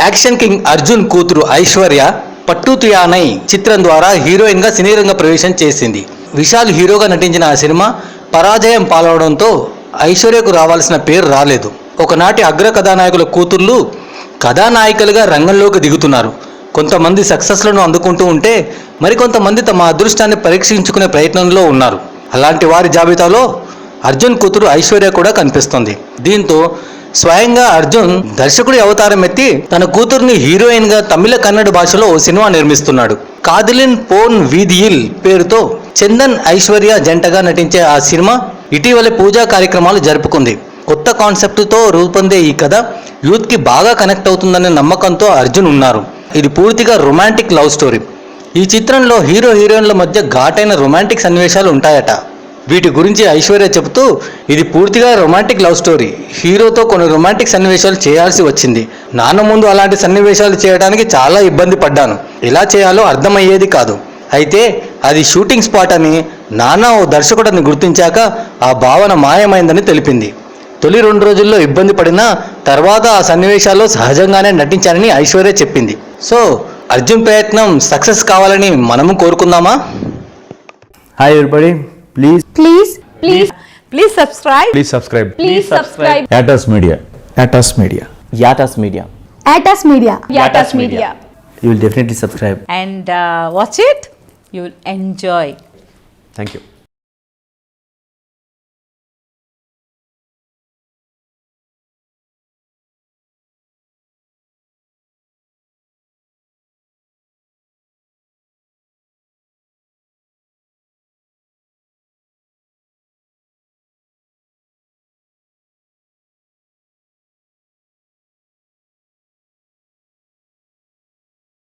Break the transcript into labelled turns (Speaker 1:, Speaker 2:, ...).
Speaker 1: Action king Arjun కూతురు ఐశ్వర్య పట్టుతుయానై చిత్రం ద్వారా హీరోయిన్ గా సినీ రంగ ప్రవేశం చేసింది. విశాల్ హీరోగా నటించిన ఆ సినిమా పరాజయం పాలవడంతో ఐశ్వర్యకు రావాల్సిన పేరు రాలేదు. ఒకనాటి అగ్ర కథానాయకుల కూతుర్లు కథానాయికలుగా రంగంలోకి దిగుతున్నారు. కొంతమంది సక్సెస్లను అందుకుంటూ ఉంటే మరికొంతమంది తమ అదృష్టాన్ని పరీక్షించుకునే ప్రయత్నంలో ఉన్నారు. అలాంటి వారి జాబితాలో అర్జున్ కూతురు ఐశ్వర్య కూడా కనిపిస్తుంది. దీంతో స్వయంగా అర్జున్ దర్శకుడి అవతారం ఎత్తి తన కూతుర్ని హీరోయిన్ గా తమిళ కన్నడ భాషలో ఓ సినిమా నిర్మిస్తున్నాడు. కాదిలిన్ పోన్ వీధియిల్ పేరుతో చందన్ ఐశ్వర్య జంటగా నటించే ఆ సినిమా ఇటీవల పూజా కార్యక్రమాలు జరుపుకుంది. కొత్త కాన్సెప్ట్తో రూపొందే ఈ కథ యూత్కి బాగా కనెక్ట్ అవుతుందనే నమ్మకంతో అర్జున్ ఉన్నారు. ఇది పూర్తిగా రొమాంటిక్ లవ్ స్టోరీ. ఈ చిత్రంలో హీరో హీరోయిన్ల మధ్య ఘాటైన రొమాంటిక్ సన్నివేశాలు ఉంటాయట. వీటి గురించి ఐశ్వర్య చెబుతూ, ఇది పూర్తిగా రొమాంటిక్ లవ్ స్టోరీ. హీరోతో కొన్ని రొమాంటిక్ సన్నివేశాలు చేయాల్సి వచ్చింది. నాన్న ముందు అలాంటి సన్నివేశాలు చేయడానికి చాలా ఇబ్బంది పడ్డాను. ఎలా చేయాలో అర్థమయ్యేది కాదు. అయితే అది షూటింగ్ స్పాట్ అని నాన్న ఓ దర్శకుడిని గుర్తించాక ఆ భావన మాయమైందని తెలిపింది. తొలి 2 రోజుల్లో ఇబ్బంది పడినా తర్వాత ఆ సన్నివేశాల్లో సహజంగానే నటించానని ఐశ్వర్య చెప్పింది. సో అర్జున్ ప్రయత్నం సక్సెస్ కావాలని మనము కోరుకుందామా?
Speaker 2: Hi everybody,
Speaker 3: Please subscribe.
Speaker 2: Please subscribe. Yatas Media.
Speaker 3: Yatas Media.
Speaker 2: You will definitely subscribe.
Speaker 3: And watch it. You will enjoy.
Speaker 2: Thank you.